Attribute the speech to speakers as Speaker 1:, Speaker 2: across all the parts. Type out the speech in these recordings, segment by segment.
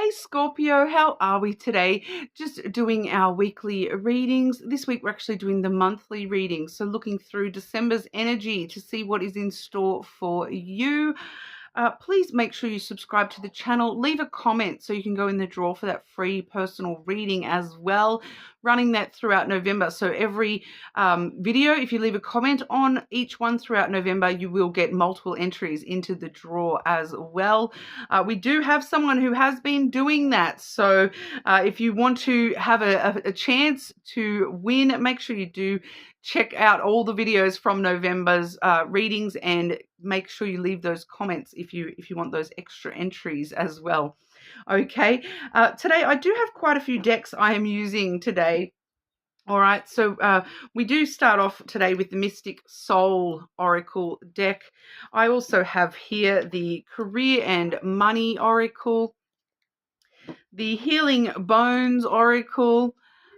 Speaker 1: Hey Scorpio, how are we today? Just doing our weekly readings. This week we're actually doing the monthly readings, so looking through December's energy to see what is in store for you. Please make sure you subscribe to the channel. Leave a comment so you can go in the draw for that free personal reading as well. Running that throughout November. So every video, if you leave a comment on each one throughout November, you will get multiple entries into the draw as well. We do have someone who has been doing that. So if you want to have a chance to win, make sure you do check out all the videos from November's readings and make sure you leave those comments if you want those extra entries as well. Okay, today I do have quite a few decks I am using today. All right, so we do start off today with the Mystic Soul Oracle deck. I also have here the Career and Money Oracle, the Healing Bones Oracle.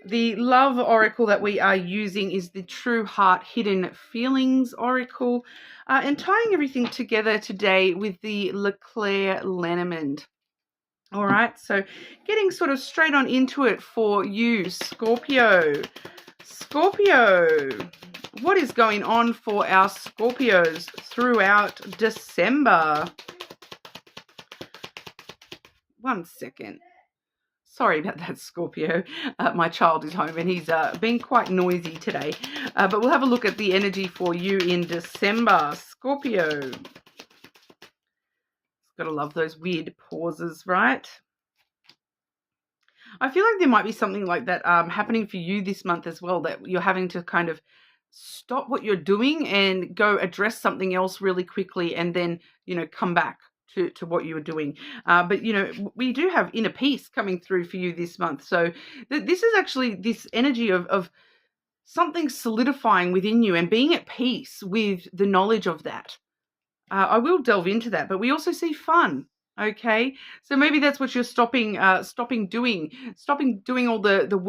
Speaker 1: The Love Oracle that we are using is the True Heart Hidden Feelings Oracle, and tying everything together today with the lenormand. All right, so getting sort of straight on into it for you, Scorpio. Scorpio, what is going on for our Scorpios throughout December? 1 second. Sorry about that, Scorpio. My child is home and he's been quite noisy today. But we'll have a look at the energy for you in December, Scorpio. Gotta love those weird pauses, right? I feel like there might be something like that happening for you this month as well, that you're having to kind of stop what you're doing and go address something else really quickly and then, come back to what you were doing. But, we do have inner peace coming through for you this month. So this is actually this energy of something solidifying within you and being at peace with the knowledge of that. I will delve into that, but we also see fun. Okay, so maybe that's what you're stopping doing all the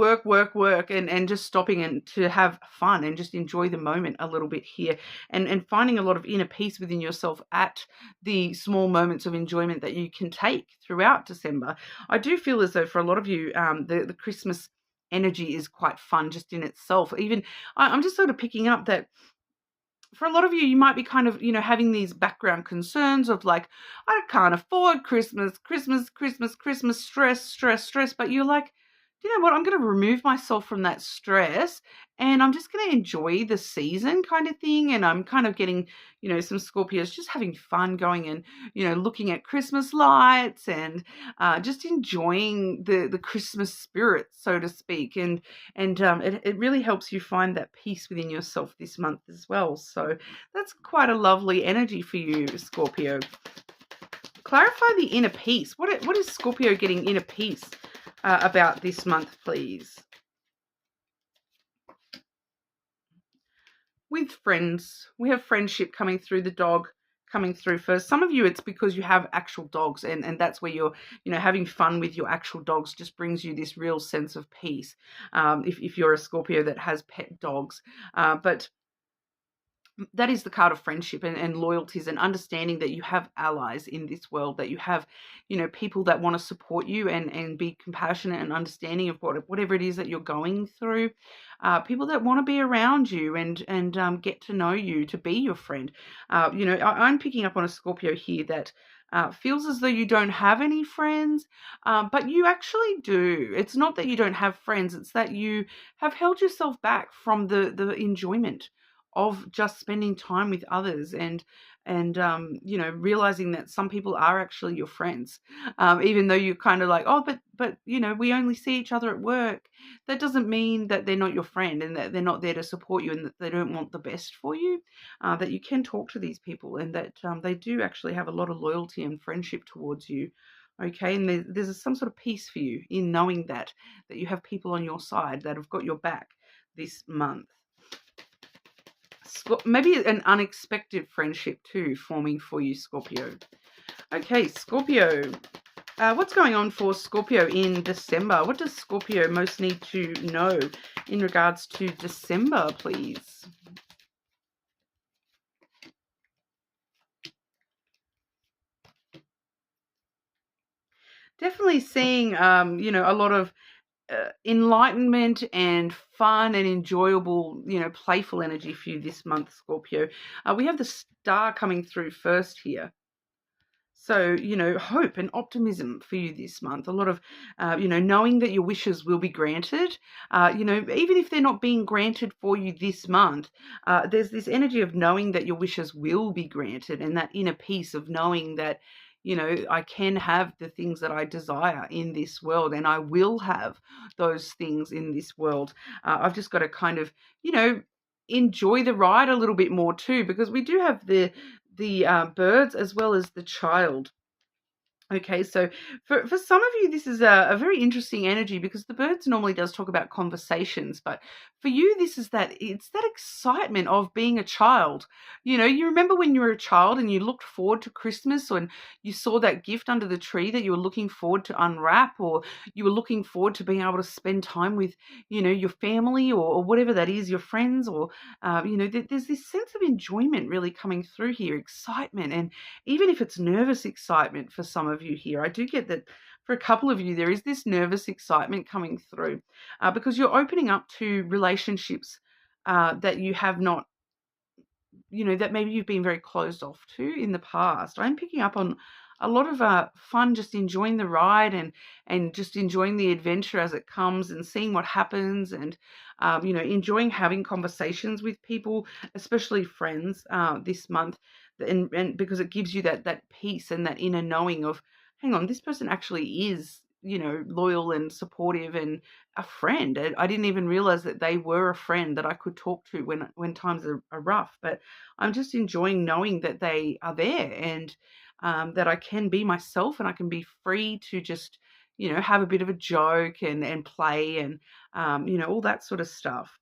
Speaker 1: work and just stopping and to have fun and just enjoy the moment a little bit here and finding a lot of inner peace within yourself at the small moments of enjoyment that you can take throughout December. I do feel as though for a lot of you, the Christmas energy is quite fun just in itself. Even I'm just sort of picking up that for a lot of you, you might be kind of, having these background concerns of like, I can't afford Christmas, stress. But you're like, you know what? I'm going to remove myself from that stress and I'm just going to enjoy the season kind of thing. And I'm kind of getting, some Scorpios just having fun going and, looking at Christmas lights and just enjoying the Christmas spirit, so to speak. And it really helps you find that peace within yourself this month as well. So that's quite a lovely energy for you, Scorpio. Clarify the inner peace. What is Scorpio getting inner peace about this month, please? With friends, we have friendship coming through, the dog coming through first. Some of you, it's because you have actual dogs and that's where you're, having fun with your actual dogs just brings you this real sense of peace. If you're a Scorpio that has pet dogs, but that is the card of friendship and loyalties and understanding that you have allies in this world, that you have, people that want to support you and be compassionate and understanding of whatever it is that you're going through. People that want to be around you and get to know you, to be your friend. I'm picking up on a Scorpio here that feels as though you don't have any friends, but you actually do. It's not that you don't have friends, it's that you have held yourself back from the enjoyment of just spending time with others and realizing that some people are actually your friends, even though you're kind of like, oh, but we only see each other at work. That doesn't mean that they're not your friend and that they're not there to support you and that they don't want the best for you, that you can talk to these people and that they do actually have a lot of loyalty and friendship towards you. Okay, and there's some sort of peace for you in knowing that you have people on your side that have got your back this month. Maybe an unexpected friendship too forming for you, Scorpio. Okay, Scorpio. What's going on for Scorpio in December? What does Scorpio most need to know in regards to December, please? Definitely seeing, a lot of enlightenment and fun and enjoyable, playful energy for you this month, Scorpio. We have the star coming through first here. So, hope and optimism for you this month. A lot of, knowing that your wishes will be granted, even if they're not being granted for you this month, there's this energy of knowing that your wishes will be granted and that inner peace of knowing that, I can have the things that I desire in this world and I will have those things in this world. I've just got to kind of, enjoy the ride a little bit more too, because we do have the birds as well as the child. Okay, so for some of you, this is a very interesting energy because the birds normally does talk about conversations, but for you, this is it's that excitement of being a child. You remember when you were a child and you looked forward to Christmas and you saw that gift under the tree that you were looking forward to unwrap, or you were looking forward to being able to spend time with, your family or whatever that is, your friends, or, there's this sense of enjoyment really coming through here, excitement. And even if it's nervous excitement for some of you here, I do get that for a couple of you, there is this nervous excitement coming through because you're opening up to relationships that you have not, that maybe you've been very closed off to in the past. I'm picking up on a lot of fun, just enjoying the ride and just enjoying the adventure as it comes and seeing what happens and, enjoying having conversations with people, especially friends this month. And because it gives you that peace and that inner knowing of, hang on, this person actually is, loyal and supportive and a friend. And I didn't even realize that they were a friend that I could talk to when times are rough. But I'm just enjoying knowing that they are there and that I can be myself and I can be free to just, have a bit of a joke and play and, all that sort of stuff.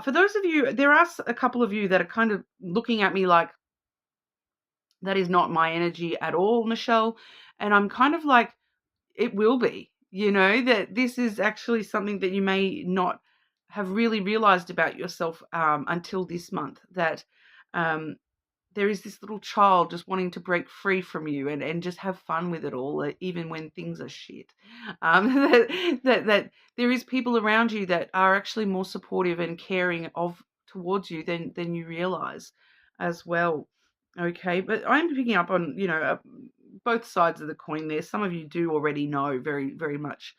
Speaker 1: For those of you, there are a couple of you that are kind of looking at me like, that is not my energy at all, Michelle. And I'm kind of like, it will be, that this is actually something that you may not have really realized about yourself until this month, that um, there is this little child just wanting to break free from you and just have fun with it all, even when things are shit. That there is people around you that are actually more supportive and caring of towards you than you realize as well. Okay, but I'm picking up on, both sides of the coin there. Some of you do already know very, very much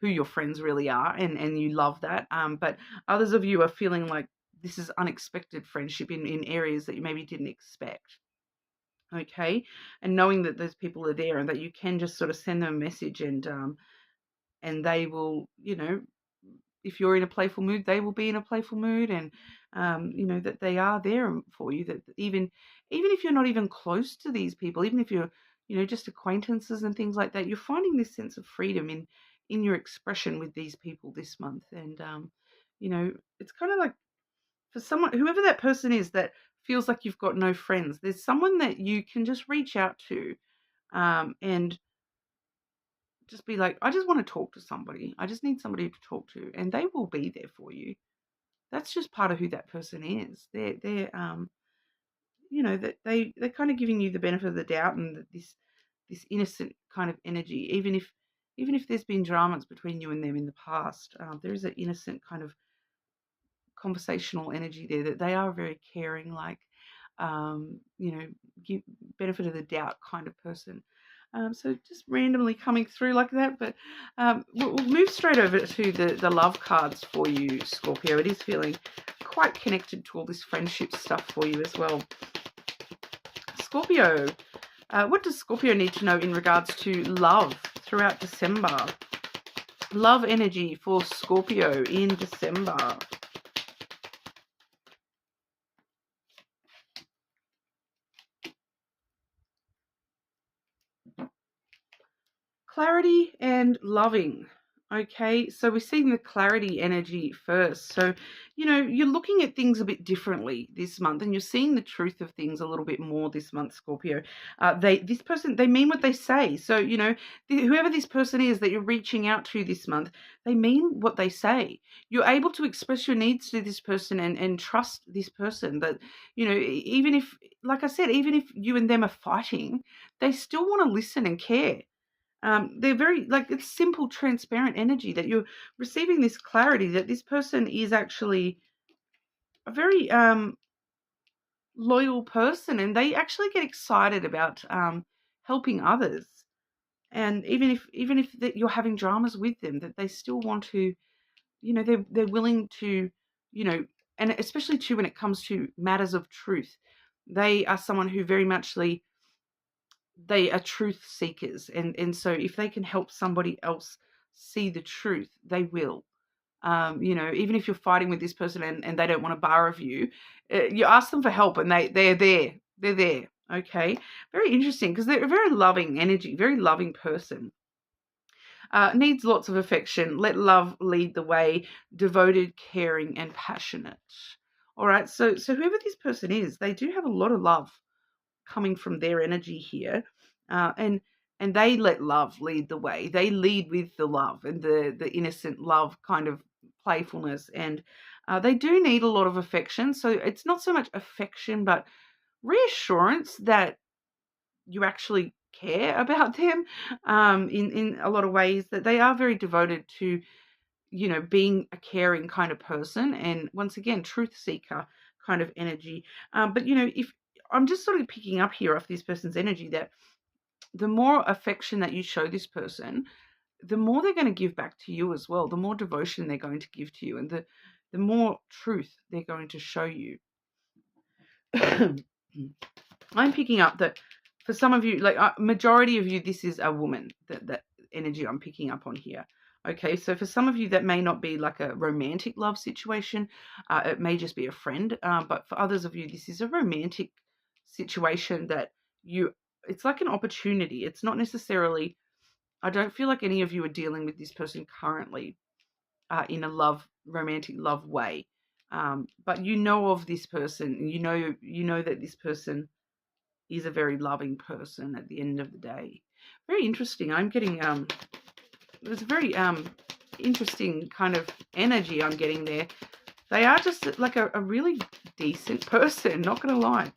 Speaker 1: who your friends really are, and you love that. But others of you are feeling like this is unexpected friendship in areas that you maybe didn't expect. Okay, and knowing that those people are there and that you can just sort of send them a message and they will, if you're in a playful mood, they will be in a playful mood, and that they are there for you. That even if you're not even close to these people, even if you're, just acquaintances and things like that, you're finding this sense of freedom in your expression with these people this month, and it's kind of like for someone, whoever that person is that feels like you've got no friends, there's someone that you can just reach out to, and just be like, I just want to talk to somebody. I just need somebody to talk to, and they will be there for you. That's just part of who that person is. They're that they're kind of giving you the benefit of the doubt and this innocent kind of energy, even if there's been dramas between you and them in the past, there is an innocent kind of conversational energy there, that they are very caring, like, give benefit of the doubt kind of person. So just randomly coming through like that, but we'll move straight over to the love cards for you, Scorpio. It is feeling quite connected to all this friendship stuff for you as well. Scorpio, what does Scorpio need to know in regards to love throughout December? Love energy for Scorpio in December. Clarity and loving. Okay, so we're seeing the clarity energy first. So, you're looking at things a bit differently this month, and you're seeing the truth of things a little bit more this month, Scorpio. This person, they mean what they say. So, whoever this person is that you're reaching out to this month, they mean what they say. You're able to express your needs to this person and trust this person. That, even if, like I said, even if you and them are fighting, they still want to listen and care. They're very, like, it's simple, transparent energy that you're receiving this clarity that this person is actually a very loyal person, and they actually get excited about helping others. And even if that you're having dramas with them, that they still want to, they're willing to, you know, and especially too when it comes to matters of truth, they are someone who very muchly they are truth seekers, and so if they can help somebody else see the truth, they will. Even if you're fighting with this person and they don't want a bar of you, you ask them for help and they're there. They're there. Okay. Very interesting because they're a very loving energy, very loving person. Needs lots of affection. Let love lead the way. Devoted, caring, and passionate. All right. So whoever this person is, they do have a lot of love coming from their energy here, and they let love lead the way. They lead with the love and the innocent love kind of playfulness, and they do need a lot of affection. So it's not so much affection, but reassurance that you actually care about them, in a lot of ways, that they are very devoted to, being a caring kind of person, and once again, truth seeker kind of energy. But if I'm just sort of picking up here off this person's energy, that the more affection that you show this person, the more they're going to give back to you as well. The more devotion they're going to give to you, and the more truth they're going to show you. I'm picking up that for some of you, like majority of you, this is a woman, that energy I'm picking up on here. Okay, so for some of you, that may not be like a romantic love situation. It may just be a friend. But for others of you, this is a romantic situation that it's like an opportunity. It's not necessarily, I don't feel like any of you are dealing with this person currently in a romantic love way. But you know of this person, and you know that this person is a very loving person at the end of the day. Very interesting. I'm getting there's a very interesting kind of energy I'm getting there. They are just like a really decent person, not gonna lie.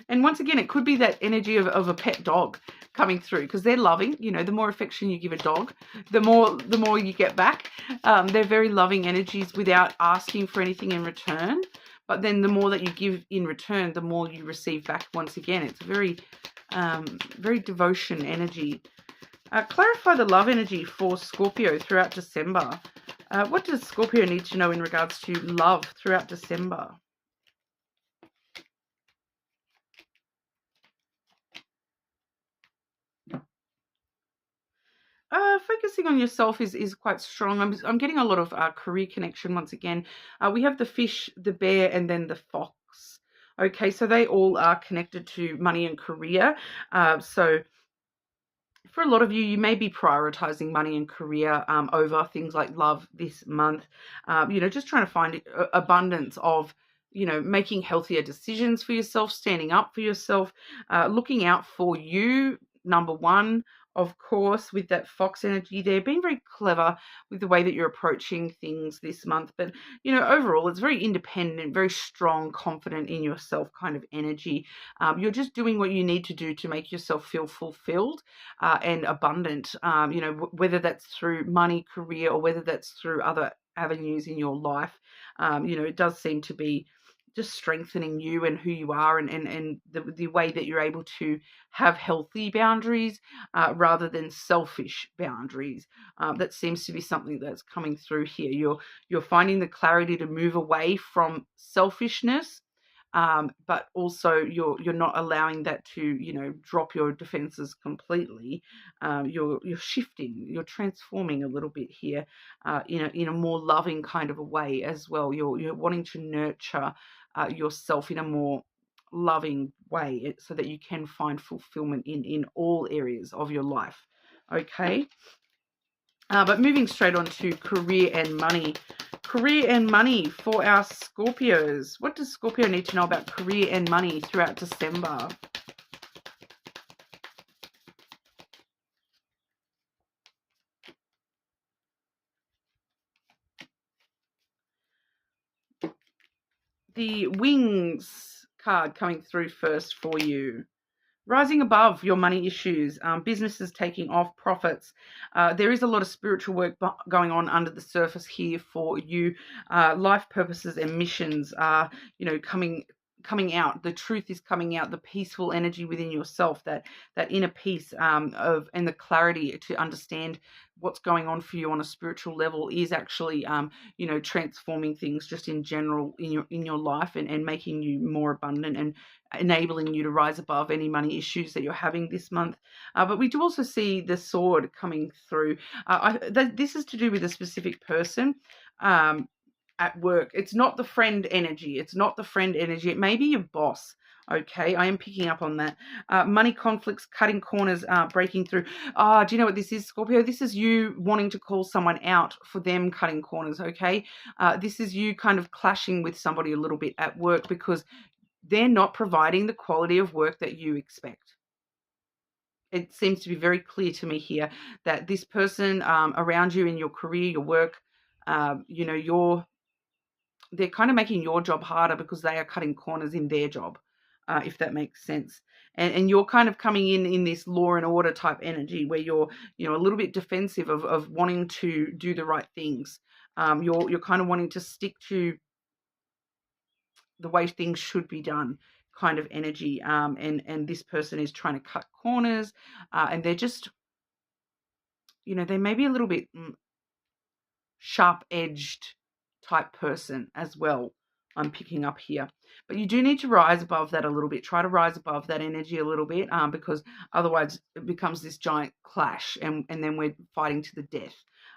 Speaker 1: And once again, it could be that energy of a pet dog coming through, because they're loving. The more affection you give a dog, the more you get back. They're very loving energies without asking for anything in return. But then the more that you give in return, the more you receive back once again. It's a very, very devotion energy. Clarify the love energy for Scorpio throughout December. What does Scorpio need to know in regards to love throughout December? Focusing on yourself is quite strong. I'm getting a lot of career connection once again. We have the fish, the bear, and then the fox. Okay, so they all are connected to money and career. So for a lot of you, you may be prioritizing money and career over things like love this month. Just trying to find abundance of, making healthier decisions for yourself, standing up for yourself, looking out for you, number one. Of course, with that fox energy there, being very clever with the way that you're approaching things this month. But, overall, it's very independent, very strong, confident in yourself kind of energy. You're just doing what you need to do to make yourself feel fulfilled and abundant, whether that's through money, career, or whether that's through other avenues in your life. It does seem to be just strengthening you and who you are, and the way that you're able to have healthy boundaries rather than selfish boundaries. That seems to be something that's coming through here. You're finding the clarity to move away from selfishness, but also you're not allowing that to drop your defenses completely. You're shifting, you're transforming a little bit here in a more loving kind of a way as well. You're wanting to nurture yourself in a more loving way so that you can find fulfillment in all areas of your life. Okay. But moving straight on to career and money. Career and money for our Scorpios. What does Scorpio need to know about career and money throughout December? The Wings card coming through first for you. rising above your money issues, businesses taking off, profits. There is a lot of spiritual work going on under the surface here for you. Life purposes and missions are, coming out. The truth is coming out. The peaceful energy within yourself, that inner peace of and the clarity to understand what's going on for you on a spiritual level is actually transforming things just in general in your life, and making you more abundant and enabling you to rise above any money issues that you're having this month. But we do also see the sword coming through. This is to do with a specific person at work. It's not the friend energy. It's not the friend energy. It may be your boss. Okay, I am picking up on that. Money conflicts, cutting corners, breaking through. Do you know what this is, Scorpio? This is you wanting to call someone out for them cutting corners, okay? This is you kind of clashing with somebody a little bit at work because they're not providing the quality of work that you expect. It seems to be very clear to me here that this person around you in your career, your work, they're kind of making your job harder because they are cutting corners in their job, if that makes sense. And you're kind of coming in this law and order type energy where you're, a little bit defensive of wanting to do the right things. You're kind of wanting to stick to the way things should be done kind of energy. And this person is trying to cut corners, and they're just, they may be a little bit sharp-edged type person as well, I'm picking up here. But you do need to rise above that a little bit. Try to rise above that energy a little bit, because otherwise it becomes this giant clash, and then we're fighting to the death.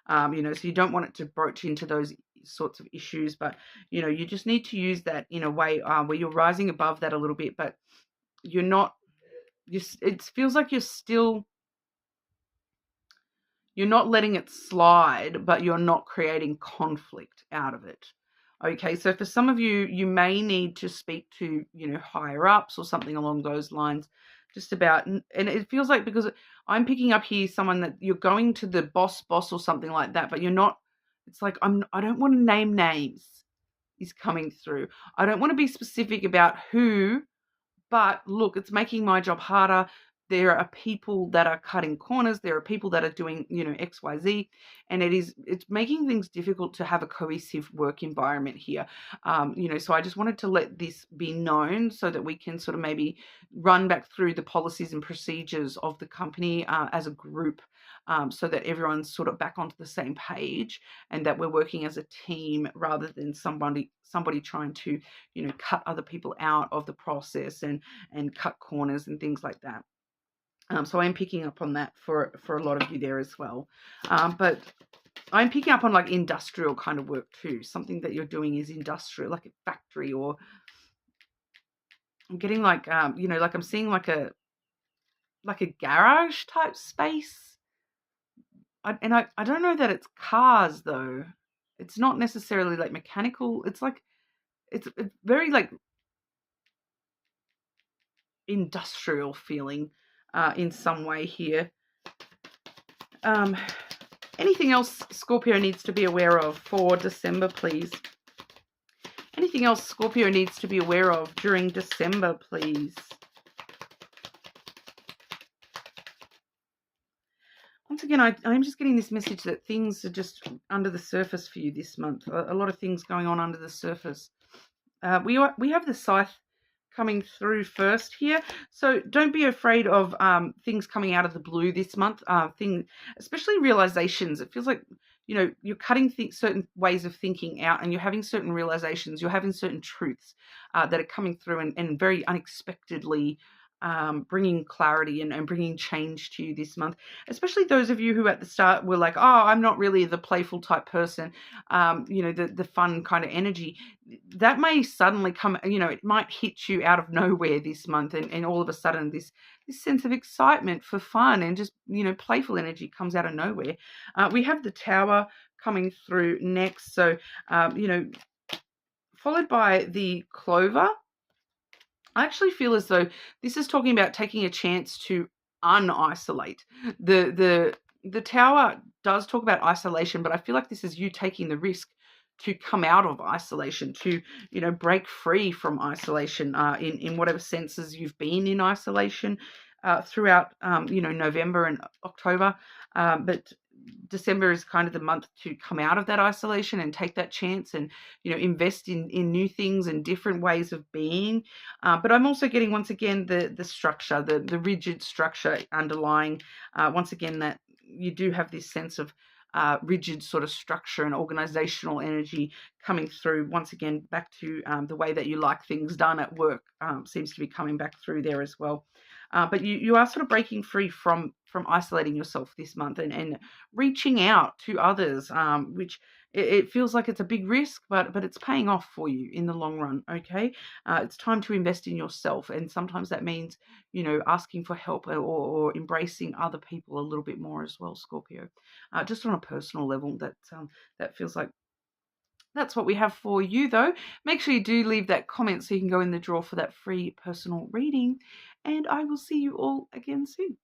Speaker 1: So you don't want it to broach into those sorts of issues, but, you just need to use that in a way where you're rising above that a little bit, but you're not, it feels like you're not letting it slide, but you're not creating conflict out of it. Okay, so for some of you, you may need to speak to, higher ups or something along those lines, just about, and it feels like, because I'm picking up here someone that you're going to the boss or something like that, but you're not, it's like, I don't want to name names is coming through. I don't want to be specific about who, but look, it's making my job harder. There are people that are cutting corners. There are people that are doing, X, Y, Z, and it's making things difficult to have a cohesive work environment here. So I just wanted to let this be known so that we can sort of maybe run back through the policies and procedures of the company as a group, so that everyone's sort of back onto the same page, and that we're working as a team rather than somebody trying to, cut other people out of the process and cut corners and things like that. So I'm picking up on that for a lot of you there as well. But I'm picking up on like industrial kind of work too. Something that you're doing is industrial, like a factory, or I'm getting like, like I'm seeing like a garage type space. I don't know that it's cars though. It's not necessarily like mechanical. It's like, it's very like industrial feeling in some way here. Anything else Scorpio needs to be aware of for December, please? Anything else Scorpio needs to be aware of during December, please? Once again, I'm just getting this message that things are just under the surface for you this month. A lot of things going on under the surface. We have the scythe coming through first here, so don't be afraid of things coming out of the blue this month. Especially realizations. It feels like you're cutting certain ways of thinking out, and you're having certain realizations. You're having certain truths that are coming through and very unexpectedly bringing clarity and bringing change to you this month. Especially those of you who at the start were like, oh, I'm not really the playful type person, the fun kind of energy. That may suddenly come, it might hit you out of nowhere this month, and all of a sudden this sense of excitement for fun and just, playful energy comes out of nowhere. We have the Tower coming through next. So, followed by the Clover. I actually feel as though this is talking about taking a chance to un-isolate. The Tower does talk about isolation, but I feel like this is you taking the risk to come out of isolation, to, break free from isolation in whatever senses you've been in isolation throughout, November and October. But December is kind of the month to come out of that isolation and take that chance and, invest in new things and different ways of being. But I'm also getting, once again, the structure, the rigid structure underlying, once again, that you do have this sense of rigid sort of structure and organizational energy coming through. Once again, back to the way that you like things done at work seems to be coming back through there as well. But you are sort of breaking free from isolating yourself this month and reaching out to others, which it feels like it's a big risk, but it's paying off for you in the long run. Okay, it's time to invest in yourself, and sometimes that means asking for help or embracing other people a little bit more as well, Scorpio. Just on a personal level, that feels like that's what we have for you, though. Make sure you do leave that comment so you can go in the draw for that free personal reading. And I will see you all again soon.